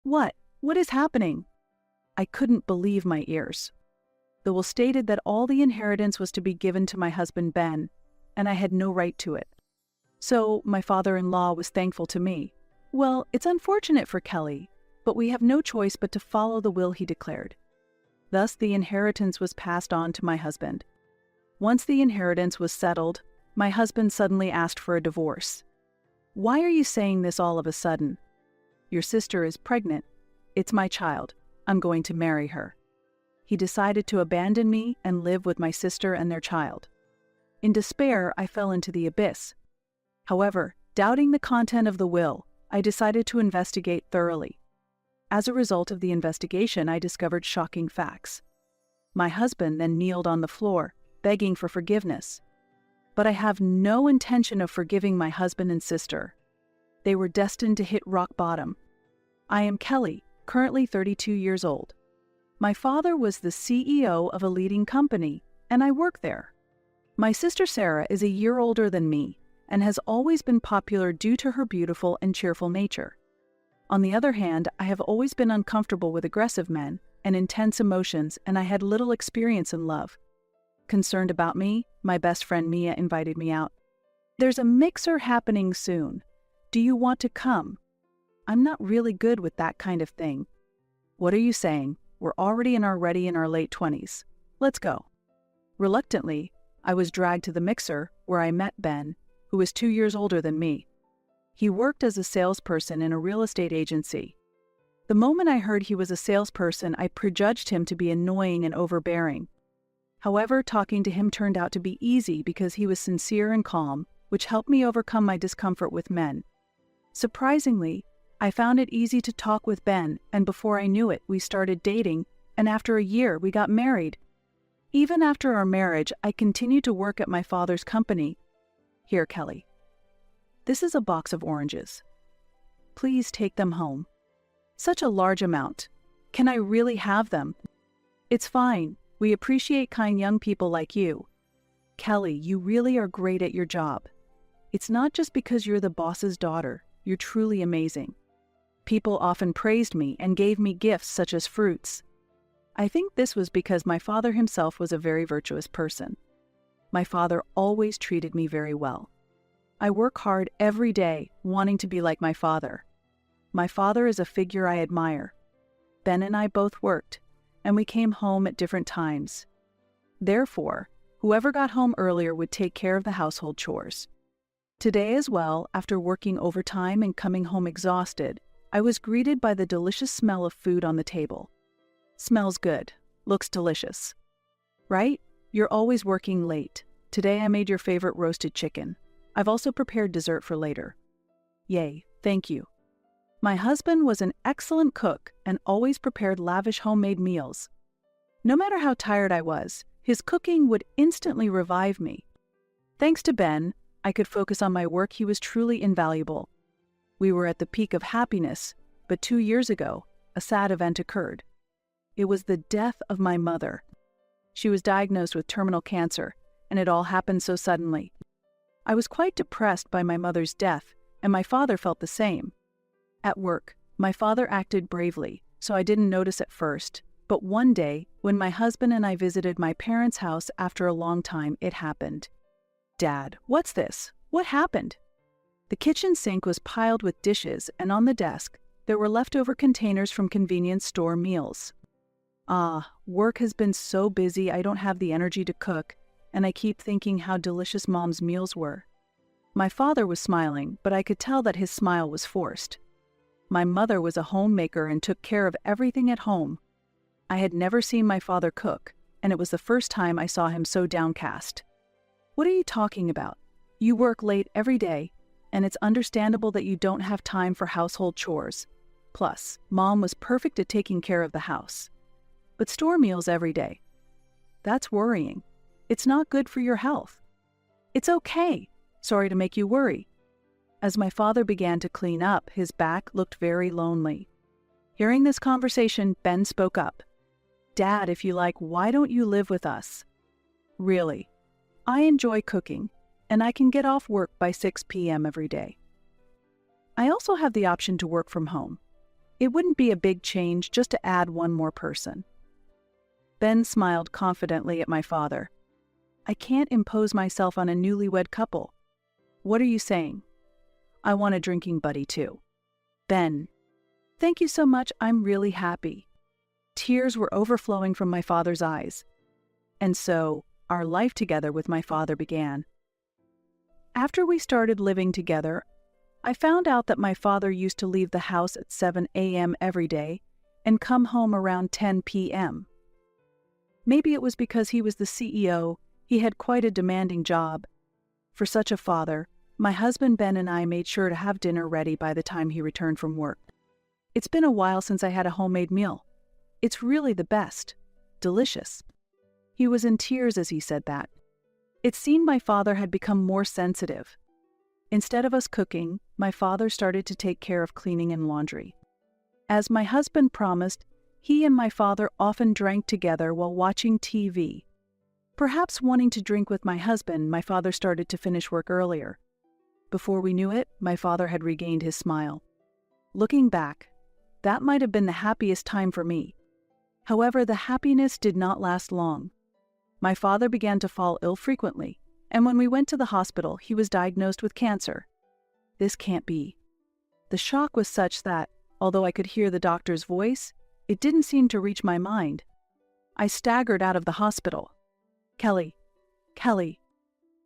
What? What is happening? I couldn't believe my ears. The will stated that all the inheritance was to be given to my husband Ben, and I had no right to it. So my father-in-law was thankful to me. Well, it's unfortunate for Kelly, but we have no choice but to follow the will he declared. Thus the inheritance was passed on to my husband. Once the inheritance was settled, my husband suddenly asked for a divorce. Why are you saying this all of a sudden? Your sister is pregnant. It's my child. I'm going to marry her. He decided to abandon me and live with my sister and their child. In despair, I fell into the abyss. However, doubting the content of the will, I decided to investigate thoroughly. As a result of the investigation, I discovered shocking facts. My husband then kneeled on the floor, begging for forgiveness. But I have no intention of forgiving my husband and sister. They were destined to hit rock bottom. I am Kelly, currently 32 years old. My father was the CEO of a leading company, and I work there. My sister Sarah is a year older than me and has always been popular due to her beautiful and cheerful nature. On the other hand, I have always been uncomfortable with aggressive men and intense emotions, and I had little experience in love. Concerned about me, my best friend Mia invited me out. There's a mixer happening soon. Do you want to come? I'm not really good with that kind of thing. What are you saying? We're already in our late 20s. Let's go. Reluctantly, I was dragged to the mixer where I met Ben, who was 2 years older than me. He worked as a salesperson in a real estate agency. The moment I heard he was a salesperson, I prejudged him to be annoying and overbearing. However, talking to him turned out to be easy because he was sincere and calm, which helped me overcome my discomfort with men. Surprisingly, I found it easy to talk with Ben, and before I knew it, we started dating, and after a year, we got married. Even after our marriage, I continued to work at my father's company. Here, Kelly. This is a box of oranges. Please take them home. Such a large amount. Can I really have them? It's fine. We appreciate kind young people like you. Kelly, you really are great at your job. It's not just because you're the boss's daughter. You're truly amazing. People often praised me and gave me gifts such as fruits. I think this was because my father himself was a very virtuous person. My father always treated me very well. I work hard every day, wanting to be like my father. My father is a figure I admire. Ben and I both worked, and we came home at different times. Therefore, whoever got home earlier would take care of the household chores. Today as well, after working overtime and coming home exhausted, I was greeted by the delicious smell of food on the table. Smells good. Looks delicious. Right? You're always working late. Today I made your favorite roasted chicken. I've also prepared dessert for later. Yay, thank you. My husband was an excellent cook and always prepared lavish homemade meals. No matter how tired I was, his cooking would instantly revive me. Thanks to Ben, I could focus on my work. He was truly invaluable. We were at the peak of happiness, but 2 years ago, a sad event occurred. It was the death of my mother. She was diagnosed with terminal cancer, and it all happened so suddenly. I was quite depressed by my mother's death, and my father felt the same. At work, my father acted bravely, so I didn't notice at first, but one day, when my husband and I visited my parents' house after a long time, it happened. Dad, what's this? What happened? The kitchen sink was piled with dishes, and on the desk, there were leftover containers from convenience store meals. Work has been so busy I don't have the energy to cook, and I keep thinking how delicious Mom's meals were. My father was smiling, but I could tell that his smile was forced. My mother was a homemaker and took care of everything at home. I had never seen my father cook, and it was the first time I saw him so downcast. What are you talking about? You work late every day, and it's understandable that you don't have time for household chores. Plus, Mom was perfect at taking care of the house. But store meals every day. That's worrying. It's not good for your health. It's okay. Sorry to make you worry. As my father began to clean up, his back looked very lonely. Hearing this conversation, Ben spoke up. Dad, if you like, why don't you live with us? Really, I enjoy cooking, and I can get off work by 6 p.m. every day. I also have the option to work from home. It wouldn't be a big change just to add one more person. Ben smiled confidently at my father. I can't impose myself on a newlywed couple. What are you saying? I want a drinking buddy too. Ben. Thank you so much, I'm really happy. Tears were overflowing from my father's eyes. And so, our life together with my father began. After we started living together, I found out that my father used to leave the house at 7 a.m. every day and come home around 10 p.m. Maybe it was because he was the CEO, he had quite a demanding job. For such a father, my husband Ben and I made sure to have dinner ready by the time he returned from work. It's been a while since I had a homemade meal. It's really the best. Delicious. He was in tears as he said that. It seemed my father had become more sensitive. Instead of us cooking, my father started to take care of cleaning and laundry. As my husband promised, he and my father often drank together while watching TV. Perhaps wanting to drink with my husband, my father started to finish work earlier. Before we knew it, my father had regained his smile. Looking back, that might have been the happiest time for me. However, the happiness did not last long. My father began to fall ill frequently, and when we went to the hospital, he was diagnosed with cancer. This can't be. The shock was such that, although I could hear the doctor's voice, it didn't seem to reach my mind. I staggered out of the hospital. Kelly.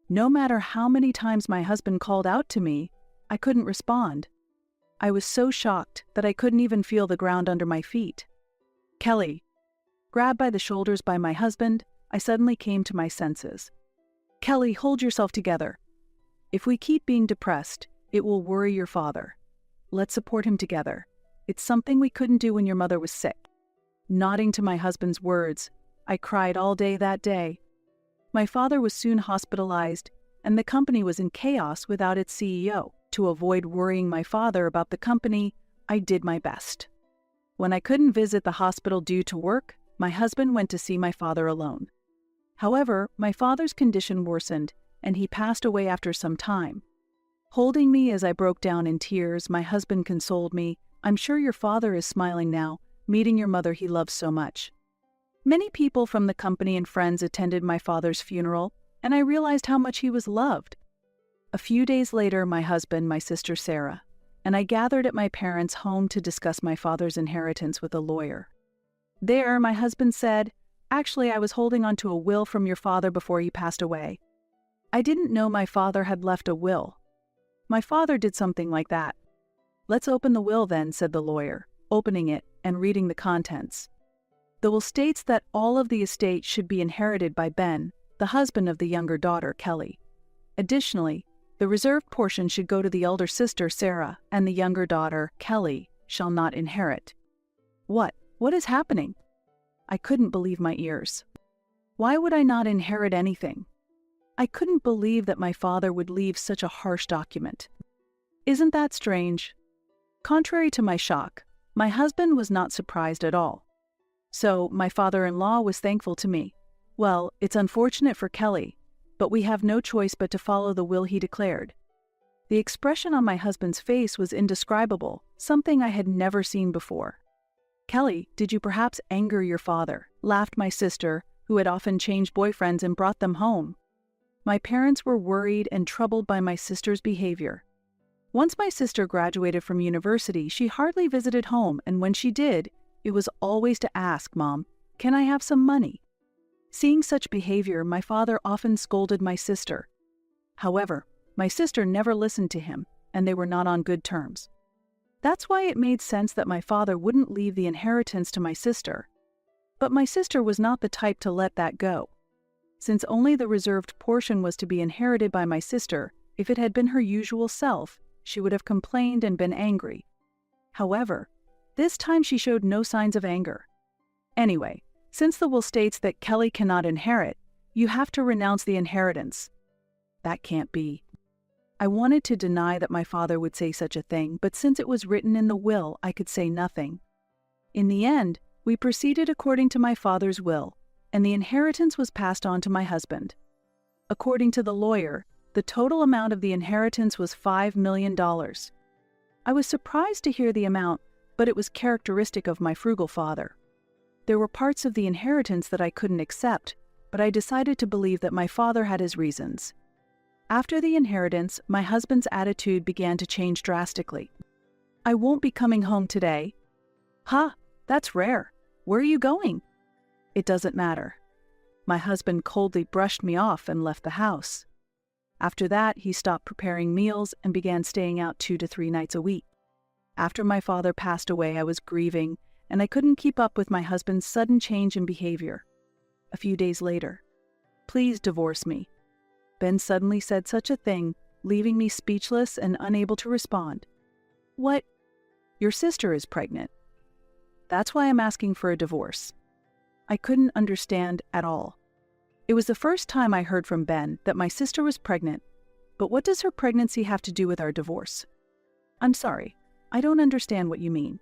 No matter how many times my husband called out to me, I couldn't respond. I was so shocked that I couldn't even feel the ground under my feet. Kelly. Grabbed by the shoulders by my husband, I suddenly came to my senses. Kelly, hold yourself together. If we keep being depressed, it will worry your father. Let's support him together. It's something we couldn't do when your mother was sick. Nodding to my husband's words, I cried all day that day. My father was soon hospitalized, and the company was in chaos without its CEO. To avoid worrying my father about the company, I did my best. When I couldn't visit the hospital due to work, my husband went to see my father alone. However, my father's condition worsened, and he passed away after some time. Holding me as I broke down in tears, my husband consoled me. I'm sure your father is smiling now, meeting your mother he loves so much. Many people from the company and friends attended my father's funeral, and I realized how much he was loved. A few days later, my husband, my sister Sarah, and I gathered at my parents' home to discuss my father's inheritance with a lawyer. There, my husband said, "Actually, I was holding on to a will from your father before he passed away. I didn't know my father had left a will. My father did something like that." "Let's open the will then," said the lawyer, opening it and reading the contents. The will states that all of the estate should be inherited by Ben, the husband of the younger daughter, Kelly. Additionally, the reserved portion should go to the elder sister, Sarah, and the younger daughter, Kelly, shall not inherit. What is happening? I couldn't believe my ears. Why would I not inherit anything? I couldn't believe that my father would leave such a harsh document. Isn't that strange? Contrary to my shock, my husband was not surprised at all. So, my father-in-law was thankful to me. Well, it's unfortunate for Kelly, but we have no choice but to follow the will he declared. The expression on my husband's face was indescribable, something I had never seen before. "Kelly, did you perhaps anger your father?" laughed my sister, who had often changed boyfriends and brought them home. My parents were worried and troubled by my sister's behavior. Once my sister graduated from university, she hardly visited home, and when she did, it was always to ask, "Mom, can I have some money?" Seeing such behavior, my father often scolded my sister. However, my sister never listened to him, and they were not on good terms. That's why it made sense that my father wouldn't leave the inheritance to my sister. But my sister was not the type to let that go. Since only the reserved portion was to be inherited by my sister, if it had been her usual self, she would have complained and been angry. However, this time she showed no signs of anger. Anyway, since the will states that Kelly cannot inherit, you have to renounce the inheritance. That can't be. I wanted to deny that my father would say such a thing, but since it was written in the will, I could say nothing. In the end, we proceeded according to my father's will, and the inheritance was passed on to my husband. According to the lawyer, the total amount of the inheritance was $5 million. I was surprised to hear the amount, but it was characteristic of my frugal father. There were parts of the inheritance that I couldn't accept, but I decided to believe that my father had his reasons. After the inheritance, my husband's attitude began to change drastically. "I won't be coming home today." "Ha, that's rare. Where are you going?" "It doesn't matter." My husband coldly brushed me off and left the house. After that, he stopped preparing meals and began staying out 2 to 3 nights a week. After my father passed away, I was grieving, and I couldn't keep up with my husband's sudden change in behavior. A few days later, "Please divorce me." Ben suddenly said such a thing, leaving me speechless and unable to respond. "What? Your sister is pregnant." "That's why I'm asking for a divorce." I couldn't understand at all. It was the first time I heard from Ben that my sister was pregnant, but what does her pregnancy have to do with our divorce? "I'm sorry, I don't understand what you mean.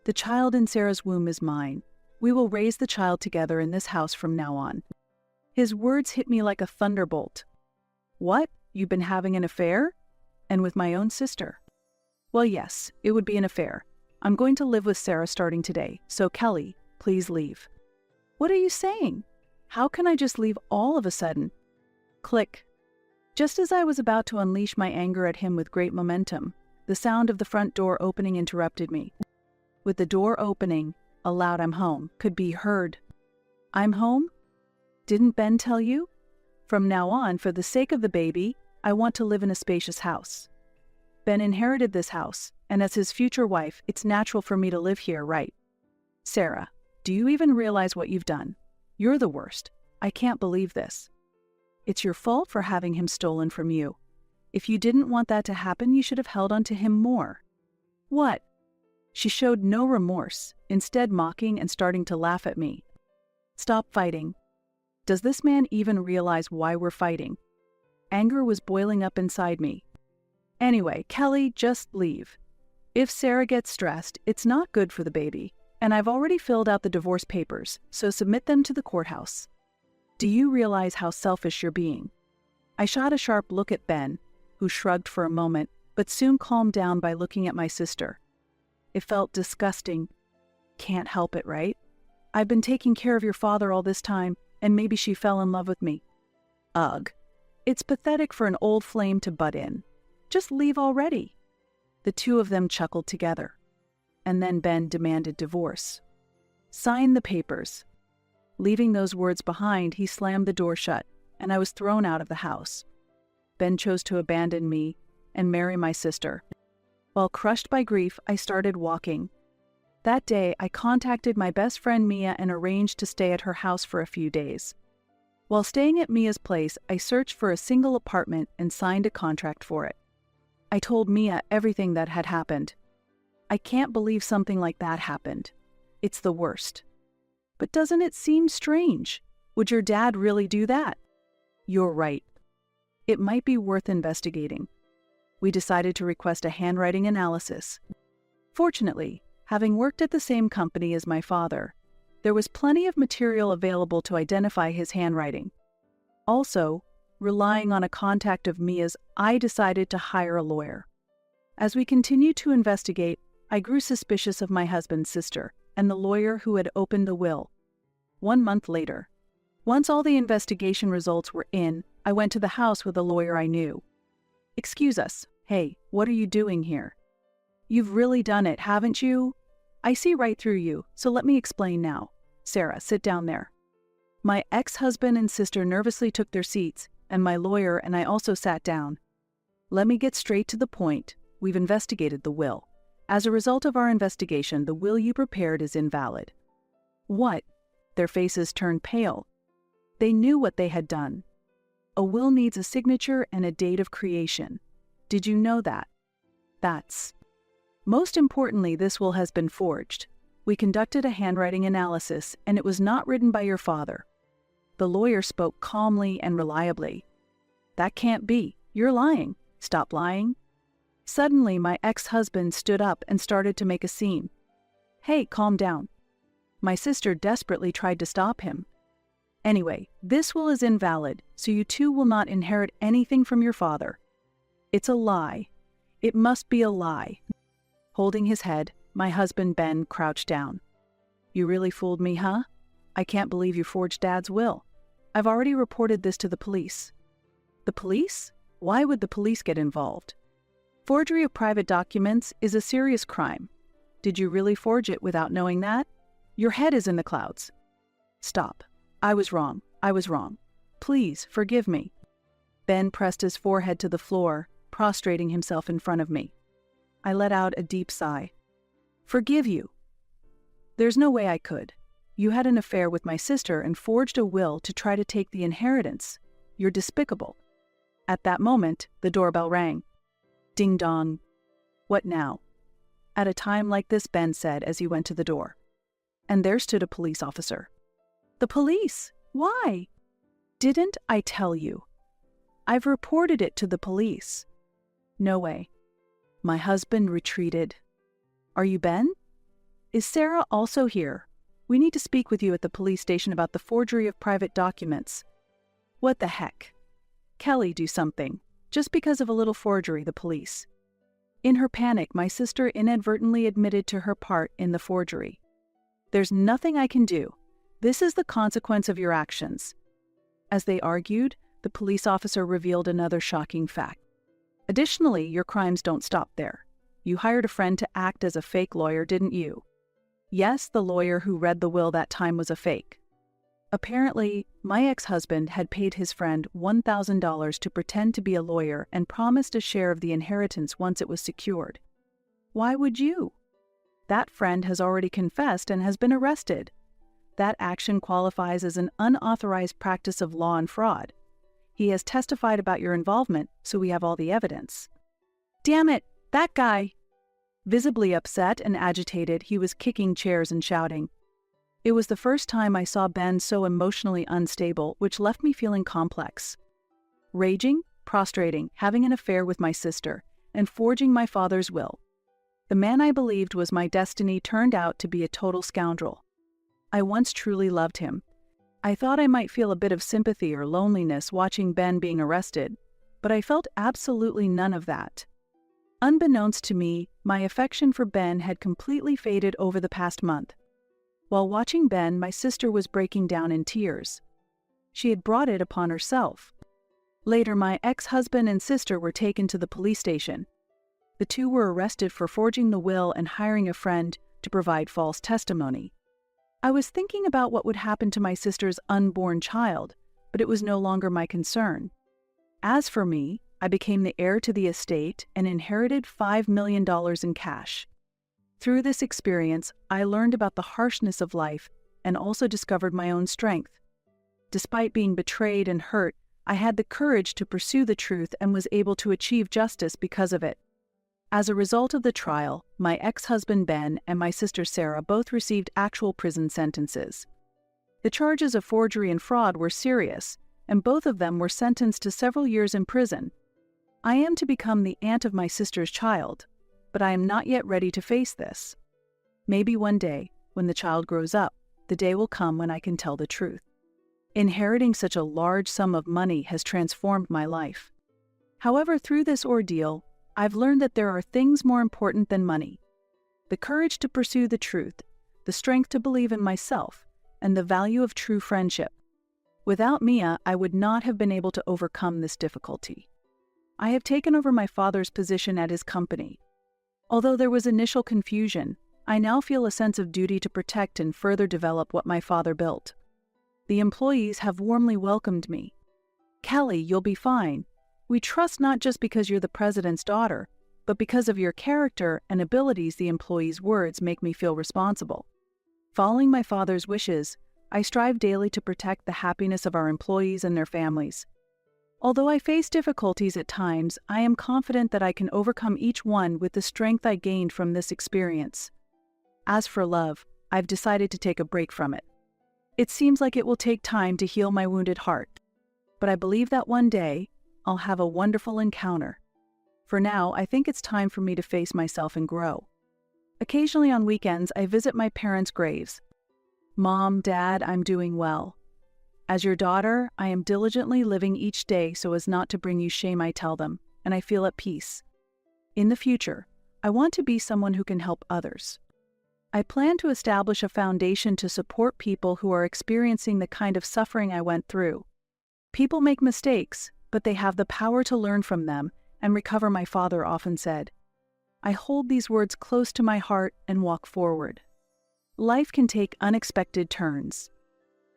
The child in Sarah's womb is mine. We will raise the child together in this house from now on." His words hit me like a thunderbolt. "What? You've been having an affair? And with my own sister?" "Well, yes, it would be an affair. I'm going to live with Sarah starting today, so Kelly, please leave." "What are you saying? How can I just leave all of a sudden?" Click. Just as I was about to unleash my anger at him with great momentum, the sound of the front door opening interrupted me. With the door opening, a loud "I'm home" could be heard. "I'm home? Didn't Ben tell you? From now on, for the sake of the baby, I want to live in a spacious house. Ben inherited this house, and as his future wife, it's natural for me to live here, right? Sarah, do you even realize what you've done? You're the worst. I can't believe this. It's your fault for having him stolen from you. If you didn't want that to happen, you should have held on to him more." "What?" She showed no remorse, instead mocking and starting to laugh at me. "Stop fighting. Does this man even realize why we're fighting?" Anger was boiling up inside me. "Anyway, Kelly, just leave. If Sarah gets stressed, it's not good for the baby, and I've already filled out the divorce papers, so submit them to the courthouse. Do you realize how selfish you're being?" I shot a sharp look at Ben, who shrugged for a moment, but soon calmed down by looking at my sister. It felt disgusting. Can't help it, right? I've been taking care of your father all this time, and maybe she fell in love with me. Ugh. It's pathetic for an old flame to butt in. Just leave already. The two of them chuckled together. And then Ben demanded divorce. "Sign the papers." Leaving those words behind, he slammed the door shut, and I was thrown out of the house. Ben chose to abandon me and marry my sister. While crushed by grief, I started walking. That day, I contacted my best friend Mia and arranged to stay at her house for a few days. While staying at Mia's place, I searched for a single apartment and signed a contract for it. I told Mia everything that had happened. "I can't believe something like that happened. It's the worst." "But doesn't it seem strange? Would your dad really do that?" "You're right. It might be worth investigating." We decided to request a handwriting analysis. Fortunately, having worked at the same company as my father, there was plenty of material available to identify his handwriting. Also, relying on a contact of Mia's, I decided to hire a lawyer. As we continued to investigate, I grew suspicious of my husband's sister and the lawyer who had opened the will. 1 month later, once all the investigation results were in, I went to the house with a lawyer I knew. "Excuse us. Hey, what are you doing here? You've really done it, haven't you? I see right through you, so let me explain now. Sarah, sit down there." My ex-husband and sister nervously took their seats, and my lawyer and I also sat down. "Let me get straight to the point. We've investigated the will. As a result of our investigation, the will you prepared is invalid." "What?" Their faces turned pale. They knew what they had done. A will needs a signature and a date of creation. Did you know that? Most importantly, this will has been forged. We conducted a handwriting analysis, and it was not written by your father. The lawyer spoke calmly and reliably. "That can't be. You're lying. Stop lying." Suddenly, my ex-husband stood up and started to make a scene. "Hey, calm down." My sister desperately tried to stop him. "Anyway, this will is invalid, so you two will not inherit anything from your father. It's a lie. It must be a lie." Holding his head, My husband Ben crouched down. You really fooled me, huh? I can't believe you forged Dad's will. I've already reported this to the police. The police? Why would the police get involved? Forgery of private documents is a serious crime. Did you really forge it without knowing that? Your head is in the clouds. Stop. I was wrong. Please, forgive me. Ben pressed his forehead to the floor, prostrating himself in front of me. I let out a deep sigh. Forgive you? There's no way I could. You had an affair with my sister and forged a will to try to take the inheritance. You're despicable. At that moment, the doorbell rang. Ding dong. What now? At a time like this, Ben said as he went to the door. And there stood a police officer. The police? Why? Didn't I tell you? I've reported it to the police. No way. My husband retreated. Are you Ben? Is Sarah also here? We need to speak with you at the police station about the forgery of private documents. What the heck? Kelly, do something. Just because of a little forgery, the police. In her panic, my sister inadvertently admitted to her part in the forgery. There's nothing I can do. This is the consequence of your actions. As they argued, the police officer revealed another shocking fact. Additionally, your crimes don't stop there. You hired a friend to act as a fake lawyer, didn't you? Yes, the lawyer who read the will that time was a fake. Apparently, my ex-husband had paid his friend $1,000 to pretend to be a lawyer and promised a share of the inheritance once it was secured. Why would you? That friend has already confessed and has been arrested. That action qualifies as an unauthorized practice of law and fraud. He has testified about your involvement, so we have all the evidence. Damn it, that guy! Visibly upset and agitated, he was kicking chairs and shouting. It was the first time I saw Ben so emotionally unstable, which left me feeling complex. Raging, prostrating, having an affair with my sister, and forging my father's will. The man I believed was my destiny turned out to be a total scoundrel. I once truly loved him. I thought I might feel a bit of sympathy or loneliness watching Ben being arrested, but I felt absolutely none of that. Unbeknownst to me, my affection for Ben had completely faded over the past month. While watching Ben, my sister was breaking down in tears. She had brought it upon herself. Later, my ex-husband and sister were taken to the police station. The two were arrested for forging the will and hiring a friend to provide false testimony. I was thinking about what would happen to my sister's unborn child, but it was no longer my concern. As for me, I became the heir to the estate and inherited $5 million in cash. Through this experience, I learned about the harshness of life and also discovered my own strength. Despite being betrayed and hurt, I had the courage to pursue the truth and was able to achieve justice because of it. As a result of the trial, my ex-husband Ben and my sister Sarah both received actual prison sentences. The charges of forgery and fraud were serious, and both of them were sentenced to several years in prison. I am to become the aunt of my sister's child, but I am not yet ready to face this. Maybe one day, when the child grows up, the day will come when I can tell the truth. Inheriting such a large sum of money has transformed my life. However, through this ordeal, I've learned that there are things more important than money. The courage to pursue the truth, the strength to believe in myself, and the value of true friendship. Without Mia, I would not have been able to overcome this difficulty. I have taken over my father's position at his company. Although there was initial confusion, I now feel a sense of duty to protect and further develop what my father built. The employees have warmly welcomed me. Kelly, you'll be fine. We trust not just because you're the president's daughter, but because of your character and abilities. The employees' words make me feel responsible. Following my father's wishes, I strive daily to protect the happiness of our employees and their families. Although I face difficulties at times, I am confident that I can overcome each one with the strength I gained from this experience. As for love, I've decided to take a break from it. It seems like it will take time to heal my wounded heart, but I believe that one day, I'll have a wonderful encounter. For now, I think it's time for me to face myself and grow. Occasionally on weekends, I visit my parents' graves. Mom, Dad, I'm doing well. As your daughter, I am diligently living each day so as not to bring you shame, I tell them, and I feel at peace. In the future, I want to be someone who can help others. I plan to establish a foundation to support people who are experiencing the kind of suffering I went through. People make mistakes, but they have the power to learn from them and recover, my father often said. I hold these words close to my heart and walk forward. Life can take unexpected turns.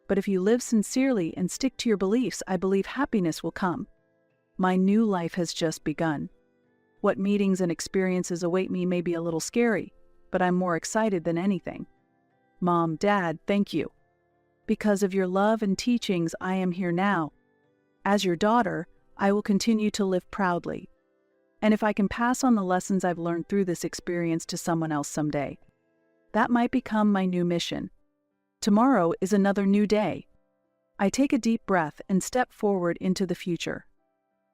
But if you live sincerely and stick to your beliefs, I believe happiness will come. My new life has just begun. What meetings and experiences await me may be a little scary, but I'm more excited than anything. Mom, Dad, thank you. Because of your love and teachings, I am here now. As your daughter, I will continue to live proudly. And if I can pass on the lessons I've learned through this experience to someone else someday, that might become my new mission. Tomorrow is another new day. I take a deep breath and step forward into the future.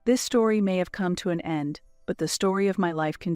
This story may have come to an end, but the story of my life continues.